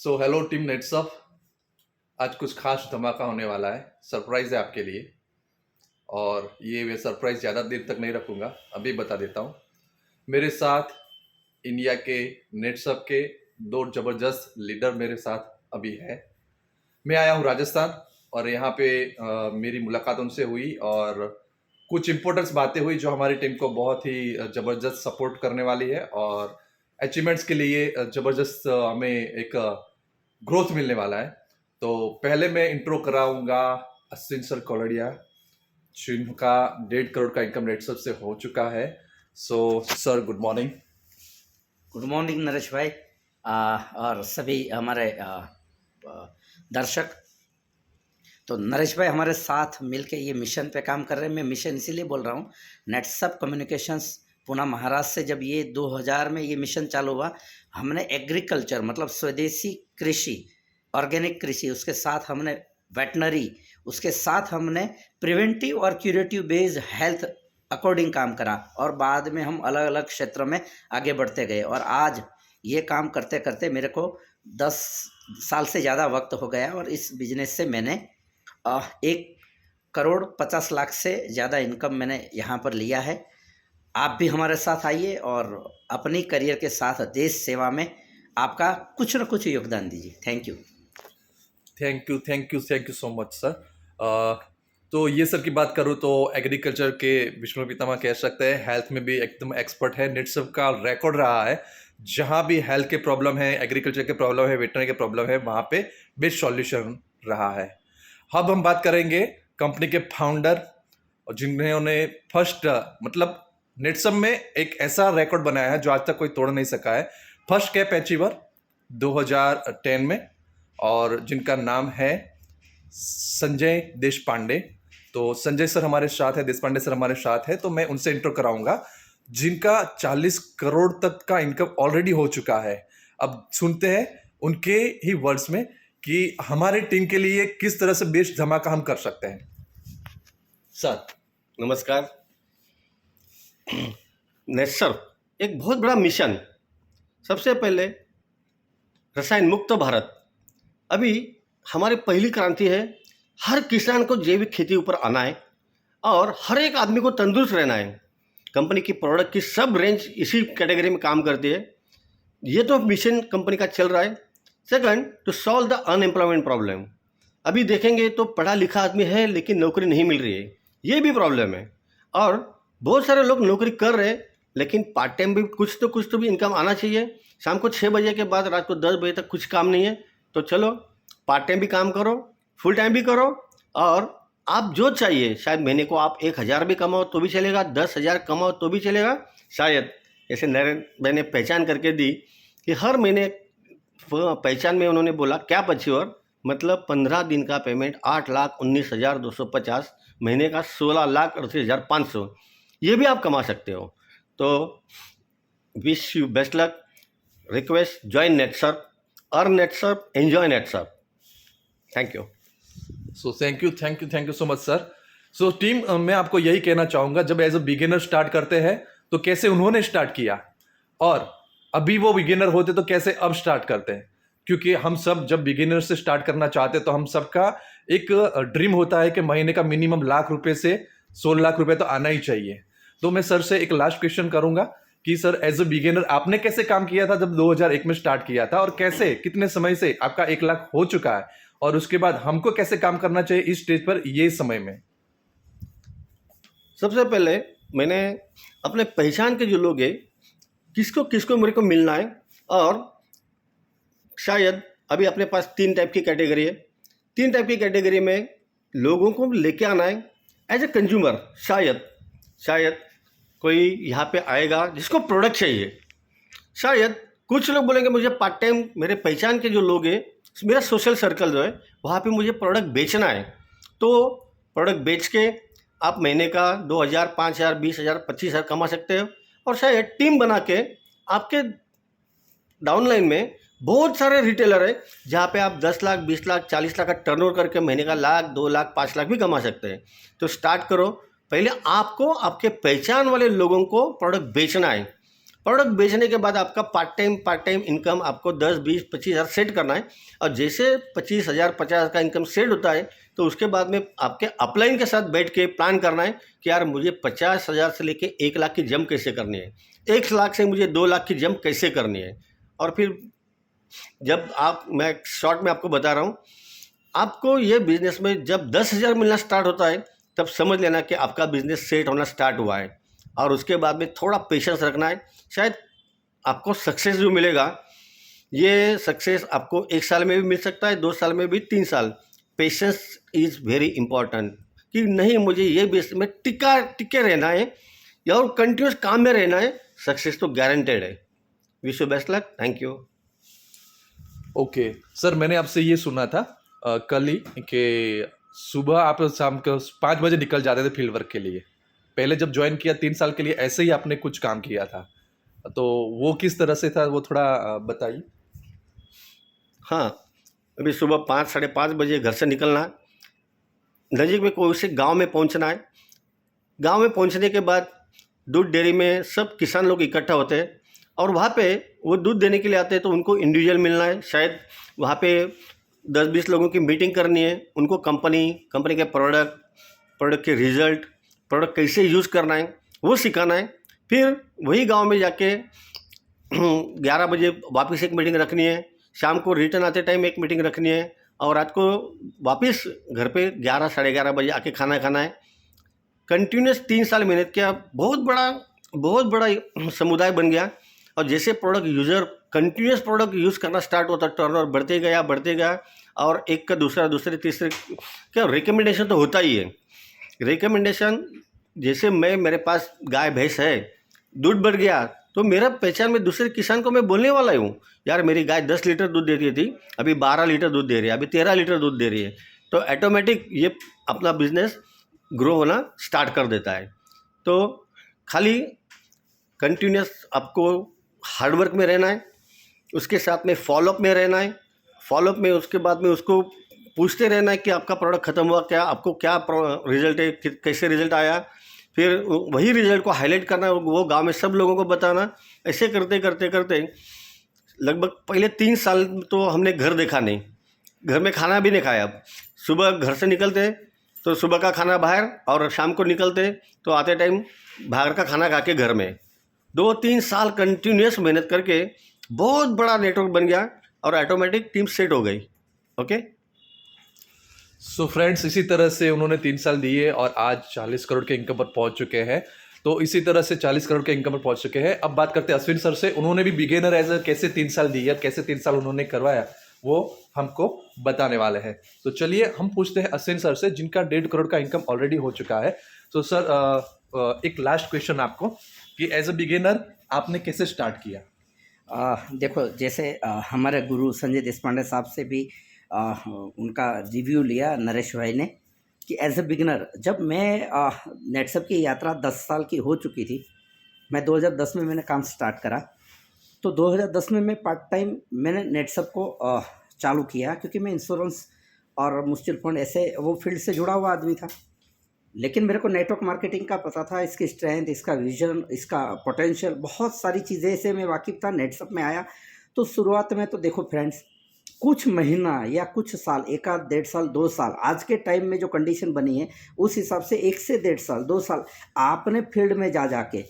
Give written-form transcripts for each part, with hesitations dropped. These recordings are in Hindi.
So hello team नेट्सअप। आज कुछ खास धमाका होने वाला है, सरप्राइज है आपके लिए। और ये मैं सरप्राइज ज़्यादा देर तक नहीं रखूँगा, अभी बता देता हूँ। मेरे साथ इंडिया के नेट्सअप के दो ज़बरदस्त लीडर मेरे साथ अभी है। मैं आया हूँ राजस्थान और यहाँ पे मेरी मुलाकात उनसे हुई और कुछ इम्पोर्टेंस बातें हुई जो हमारी टीम को बहुत ही ज़बरदस्त सपोर्ट करने वाली है और अचीवमेंट्स के लिए ज़बरदस्त हमें एक ग्रोथ मिलने वाला है। तो पहले मैं इंट्रो कराऊंगा अश्विन सर कोलड़िया, जिनका 1.5 करोड़ का इनकम नेट्सअप से हो चुका है। So sir good morning. Good morning Naresh भाई और सभी हमारे दर्शक। तो नरेश भाई हमारे साथ मिलके ये मिशन पे काम कर रहे हैं। मैं मिशन इसीलिए बोल रहा हूँ, नेट्सअप कम्युनिकेशंस पुणे महाराष्ट्र से जब ये 2000 में ये मिशन चालू हुआ, हमने एग्रीकल्चर मतलब स्वदेशी कृषि, ऑर्गेनिक कृषि, उसके साथ हमने वेटनरी, उसके साथ हमने प्रिवेंटिव और क्यूरेटिव बेस्ड हेल्थ अकॉर्डिंग काम करा और बाद में हम अलग अलग क्षेत्रों में आगे बढ़ते गए। और आज ये काम करते करते मेरे को 10 साल से ज़्यादा वक्त हो गया और इस बिजनेस से मैंने 1,50,00,000 से ज़्यादा इनकम मैंने यहाँ पर लिया है। आप भी हमारे साथ आइए और अपनी करियर के साथ देश सेवा में आपका कुछ न कुछ योगदान दीजिए। Thank you. Thank you thank you thank you so much sir. तो ये सर की बात करूँ तो एग्रीकल्चर के विष्णु पितामह कह सकते हैं, हेल्थ में भी एकदम एक्सपर्ट है। नेट्सअप का रिकॉर्ड रहा है, जहाँ भी हेल्थ के प्रॉब्लम है, एग्रीकल्चर के प्रॉब्लम है, वेटनरी के प्रॉब्लम है, वहाँ पे बेस्ट सॉल्यूशन रहा है। अब हम बात करेंगे कंपनी के फाउंडर और जिन्होंने फर्स्ट मतलब नेट्सअप में एक ऐसा रिकॉर्ड बनाया है जो आज तक कोई तोड़ नहीं सका है। फर्स्ट कैप अचीवर 2010 में, और जिनका नाम है संजय देशपांडे। तो संजय सर हमारे साथ है, देशपांडे सर हमारे साथ है, तो मैं उनसे इंट्रो कराऊंगा, जिनका 40 करोड़ तक का इनकम ऑलरेडी हो चुका है। अब सुनते हैं उनके ही वर्ड्स में कि हमारे टीम के लिए किस तरह से बेस्ट धमाका हम कर सकते हैं। सर नमस्कार। नेट्सअप एक बहुत बड़ा मिशन। सबसे पहले रसायन मुक्त भारत। अभी हमारी पहली क्रांति है, हर किसान को जैविक खेती ऊपर आना है और हर एक आदमी को तंदुरुस्त रहना है। कंपनी की प्रोडक्ट की सब रेंज इसी कैटेगरी में काम करती है। ये तो मिशन कंपनी का चल रहा है। Second, to solve the unemployment problem. अभी देखेंगे तो पढ़ा लिखा आदमी है लेकिन नौकरी नहीं मिल रही है, ये भी प्रॉब्लम है। और बहुत सारे लोग नौकरी कर रहे हैं लेकिन पार्ट टाइम भी कुछ तो भी इनकम आना चाहिए। शाम को 6 बजे के बाद रात को 10 बजे तक कुछ काम नहीं है, तो चलो पार्ट टाइम भी काम करो, फुल टाइम भी करो। और आप जो चाहिए, शायद महीने को आप 1,000 भी कमाओ तो भी चलेगा, 10,000 कमाओ तो भी चलेगा। शायद ऐसे नरेंद्र भाई ने पहचान करके दी कि हर महीने पहचान में उन्होंने बोला कैप अचीवर मतलब 15 दिन का पेमेंट 8,19,250, महीने का 16,38,500, ये भी आप कमा सकते हो। तो wish you best luck. Request, join Netsup, earn Netsup, enjoy Netsup. Thank you. So thank you so much sir. So team, मैं आपको यही कहना चाहूंगा, जब एज अ बिगिनर स्टार्ट करते हैं तो कैसे उन्होंने स्टार्ट किया और अभी वो बिगिनर होते तो कैसे अब स्टार्ट करते हैं। क्योंकि हम सब जब बिगिनर से स्टार्ट करना चाहते हैं तो हम सबका एक ड्रीम होता है कि महीने का मिनिमम ₹1,00,000 से 16 लाख रुपए तो आना ही चाहिए। तो मैं सर से एक लास्ट क्वेश्चन करूंगा कि सर एज अ बिगिनर आपने कैसे काम किया था जब 2001 में स्टार्ट किया था, और कैसे कितने समय से आपका 1,00,000 हो चुका है, और उसके बाद हमको कैसे काम करना चाहिए इस स्टेज पर ये समय में। सबसे पहले मैंने अपने पहचान के जो लोग हैं, किसको किसको मेरे को मिलना है। और शायद अभी अपने पास 3 टाइप की कैटेगरी है। 3 टाइप की कैटेगरी में लोगों को लेके आना है एज ए कंज्यूमर। शायद कोई यहाँ पे आएगा जिसको प्रोडक्ट चाहिए। शायद कुछ लोग बोलेंगे मुझे पार्ट टाइम, मेरे पहचान के जो लोग हैं, मेरा सोशल सर्कल जो है, वहाँ पे मुझे प्रोडक्ट बेचना है। तो प्रोडक्ट बेच के आप महीने का 2,000, 5,000, 20,000, 25,000 कमा सकते हो। और शायद टीम बना के आपके डाउनलाइन में बहुत सारे रिटेलर है जहाँ पे आप 10 लाख, 20 लाख, 40 लाख का टर्नओवर करके महीने का 1,00,000, 2 लाख, 5 लाख भी कमा सकते हैं। तो स्टार्ट करो। पहले आपको आपके पहचान वाले लोगों को प्रोडक्ट बेचना है। प्रोडक्ट बेचने के बाद आपका पार्ट टाइम इनकम आपको 10, 20, 25 हज़ार सेट करना है। और जैसे 25 हज़ार 50 का इनकम सेट होता है तो उसके बाद में आपके अपलाइन के साथ बैठ के प्लान करना है कि यार मुझे 50 हज़ार से लेके 1 लाख की जंप कैसे करनी है, 1 लाख से मुझे 2 लाख की जंप कैसे करनी है। और फिर जब मैं शॉर्ट में आपको बता रहा हूँ, आपको ये बिजनेस में जब 10,000 मिलना स्टार्ट होता है तब समझ लेना कि आपका बिजनेस सेट होना स्टार्ट हुआ है। और उसके बाद में थोड़ा पेशेंस रखना है, शायद आपको सक्सेस जो मिलेगा ये सक्सेस आपको 1 साल में भी मिल सकता है, 2 साल में भी, 3 साल। पेशेंस इज़ वेरी इंपॉर्टेंट कि नहीं मुझे ये बिजनेस में टिके रहना है या और कंटिन्यूस काम में रहना है, सक्सेस तो गारंटेड है। Wish you best luck, thank you. Okay sir, मैंने आपसे ये सुना था कल ही कि सुबह आप शाम को 5 बजे निकल जाते थे फील्ड वर्क के लिए। पहले जब ज्वाइन किया 3 साल के लिए ऐसे ही आपने कुछ काम किया था, तो वो किस तरह से था वो थोड़ा बताइए। हाँ, अभी सुबह 5, साढ़े 5 बजे घर से निकलना है, नज़दीक में कोई से गांव में पहुंचना है। गांव में पहुंचने के बाद दूध डेयरी में सब किसान लोग इकट्ठा होते हैं और वहाँ पे वो दूध देने के लिए आते हैं, तो उनको इंडिविजुअल मिलना है। शायद वहाँ पे 10-20 लोगों की मीटिंग करनी है, उनको कंपनी के प्रोडक्ट के रिजल्ट, प्रोडक्ट कैसे यूज़ करना है वो सिखाना है। फिर वही गांव में जाके 11 बजे वापस एक मीटिंग रखनी है, शाम को रिटर्न आते टाइम एक मीटिंग रखनी है और रात को वापस घर पे 11, साढ़े 11 बजे आके खाना खाना है। कंटिन्यूस 3 साल मेहनत किया, बहुत बड़ा समुदाय बन गया। और जैसे product user continuous product use करना स्टार्ट होता, टर्नओवर बढ़ते गया और एक का दूसरे तीसरे क्या रिकमेंडेशन तो होता ही है। रिकमेंडेशन जैसे मेरे पास गाय भैंस है, दूध बढ़ गया तो मेरा पहचान में दूसरे किसान को मैं बोलने वाला हूँ, यार मेरी गाय 10 लीटर दूध दे रही थी, अभी 12 लीटर दूध दे रही है, अभी 13 लीटर दूध दे रही है। तो ऑटोमेटिक ये अपना बिजनेस ग्रो होना स्टार्ट कर देता है। तो खाली कंटिन्यूस आपको हार्डवर्क में रहना है, उसके साथ में फॉलोअप में रहना है। फॉलोअप में उसके बाद में उसको पूछते रहना है कि आपका प्रोडक्ट ख़त्म हुआ क्या, आपको क्या रिजल्ट है, कैसे रिजल्ट आया। फिर वही रिजल्ट को हाईलाइट करना, वो गांव में सब लोगों को बताना। ऐसे करते करते लगभग पहले 3 साल तो हमने घर देखा नहीं, घर में खाना भी नहीं खाया। सुबह घर से निकलते तो सुबह का खाना बाहर और शाम को निकलते तो आते टाइम बाहर का खाना खा के घर में। 2-3 साल कंटिन्यूस मेहनत करके बहुत बड़ा नेटवर्क बन गया और ऑटोमेटिक टीम सेट हो गई। ओके, सो फ्रेंड्स, इसी तरह से उन्होंने 3 साल दिए और आज 40 करोड़ के इनकम पर पहुंच चुके हैं। तो इसी तरह से 40 करोड़ के इनकम पर पहुंच चुके हैं। अब बात करते हैं अश्विन सर से। उन्होंने भी बिगिनर एज कैसे 3 साल दिए, कैसे 3 साल उन्होंने करवाया, वो हमको बताने वाले हैं। तो चलिए हम पूछते हैं अश्विन सर से, जिनका 1.5 करोड़ का इनकम ऑलरेडी हो चुका है। तो सर एक लास्ट क्वेश्चन आपको कि एज अ बिगिनर आपने कैसे स्टार्ट किया। देखो, जैसे हमारे गुरु संजय देशपांडे साहब से भी उनका रिव्यू लिया नरेश भाई ने कि एज ए बिगिनर, जब मैं नेटसप की यात्रा 10 साल की हो चुकी थी, मैं 2010 में मैंने काम स्टार्ट करा। तो 2010 में मैं पार्ट टाइम मैंने नेटसप को चालू किया, क्योंकि मैं इंश्योरेंस और म्यूचुअल फंड ऐसे वो फील्ड से जुड़ा हुआ आदमी था। लेकिन मेरे को नेटवर्क मार्केटिंग का पता था, इसकी स्ट्रेंथ, इसका विजन, इसका पोटेंशियल, बहुत सारी चीज़ें से मैं वाकिफ़ था। नेटसप में आया तो शुरुआत में तो देखो फ्रेंड्स, कुछ महीना या कुछ साल, 1 आध 1.5 साल 2 साल, आज के टाइम में जो कंडीशन बनी है उस हिसाब से 1 से 1.5 साल 2 साल आपने फील्ड में जाके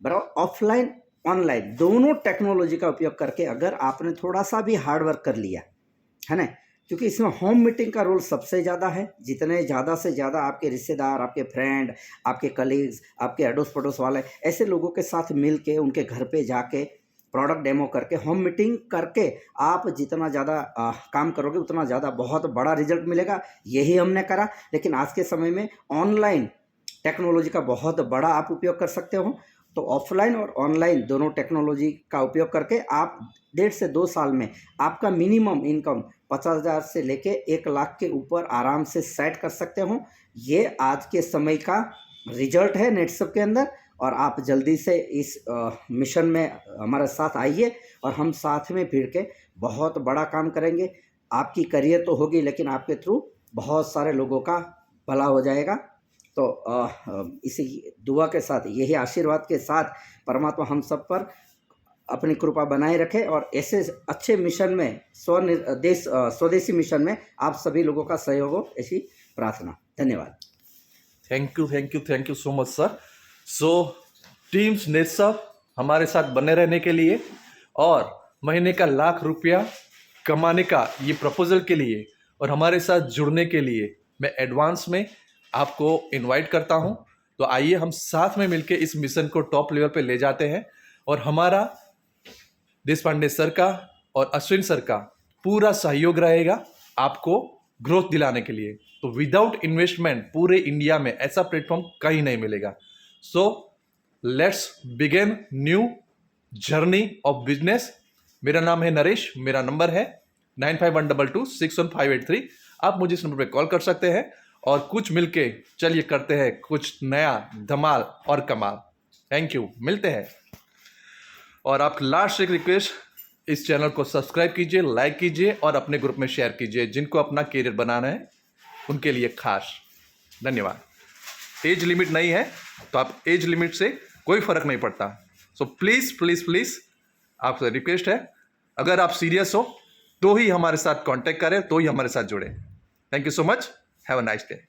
बराबर ऑफलाइन ऑनलाइन दोनों टेक्नोलॉजी का उपयोग करके अगर आपने थोड़ा सा भी हार्ड वर्क कर लिया है ना, क्योंकि इसमें होम मीटिंग का रोल सबसे ज़्यादा है। जितने ज़्यादा से ज़्यादा आपके रिश्तेदार, आपके फ्रेंड, आपके कलीग्स, आपके अड़ोस पड़ोस वाले ऐसे लोगों के साथ मिल के उनके घर पे जाके प्रोडक्ट डेमो करके होम मीटिंग करके आप जितना ज़्यादा काम करोगे उतना ज़्यादा बहुत बड़ा रिजल्ट मिलेगा। यही हमने करा। लेकिन आज के समय में ऑनलाइन टेक्नोलॉजी का बहुत बड़ा आप उपयोग कर सकते हो। तो ऑफलाइन और ऑनलाइन दोनों टेक्नोलॉजी का उपयोग करके आप 1.5 से 2 साल में आपका मिनिमम इनकम 50,000 से लेके 1 लाख के ऊपर आराम से सेट कर सकते हो। ये आज के समय का रिजल्ट है नेटसप के अंदर। और आप जल्दी से इस मिशन में हमारे साथ आइए और हम साथ में भिड़ के बहुत बड़ा काम करेंगे। आपकी करियर तो होगी, लेकिन आपके थ्रू बहुत सारे लोगों का भला हो जाएगा। तो इसी दुआ के साथ, यही आशीर्वाद के साथ परमात्मा हम सब पर अपनी कृपा बनाए रखे और ऐसे अच्छे मिशन में स्वदेशी मिशन में आप सभी लोगों का सहयोग हो, ऐसी प्रार्थना। धन्यवाद। Thank you so much sir. So teams नेत्सव हमारे साथ बने रहने के लिए और महीने का ₹1,00,000 कमाने का ये प्रपोजल के लिए और हमारे साथ जुड़ने के लिए मैं एडवांस में आपको इनवाइट करता हूं। तो आइए हम साथ में मिलकर इस मिशन को टॉप लेवल पे ले जाते हैं और हमारा देशपांडे सर का और अश्विन सर का पूरा सहयोग रहेगा आपको ग्रोथ दिलाने के लिए। तो विदाउट इन्वेस्टमेंट पूरे इंडिया में ऐसा प्लेटफॉर्म कहीं नहीं मिलेगा। So let's begin new journey of business. मेरा नाम है नरेश, मेरा नंबर है 9512261583। आप मुझे इस नंबर पे कॉल कर सकते हैं और कुछ मिलके चलिए करते हैं कुछ नया धमाल और कमाल। थैंक यू, मिलते हैं। और आप लास्ट एक रिक्वेस्ट, इस चैनल को सब्सक्राइब कीजिए, लाइक कीजिए और अपने ग्रुप में शेयर कीजिए जिनको अपना कैरियर बनाना है उनके लिए खास। धन्यवाद। एज लिमिट नहीं है तो आप एज लिमिट से कोई फर्क नहीं पड़ता। सो प्लीज प्लीज प्लीज आपसे रिक्वेस्ट है, अगर आप सीरियस हो तो ही हमारे साथ कांटेक्ट करें, तो ही हमारे साथ जुड़े। Thank you so much. Have a nice day.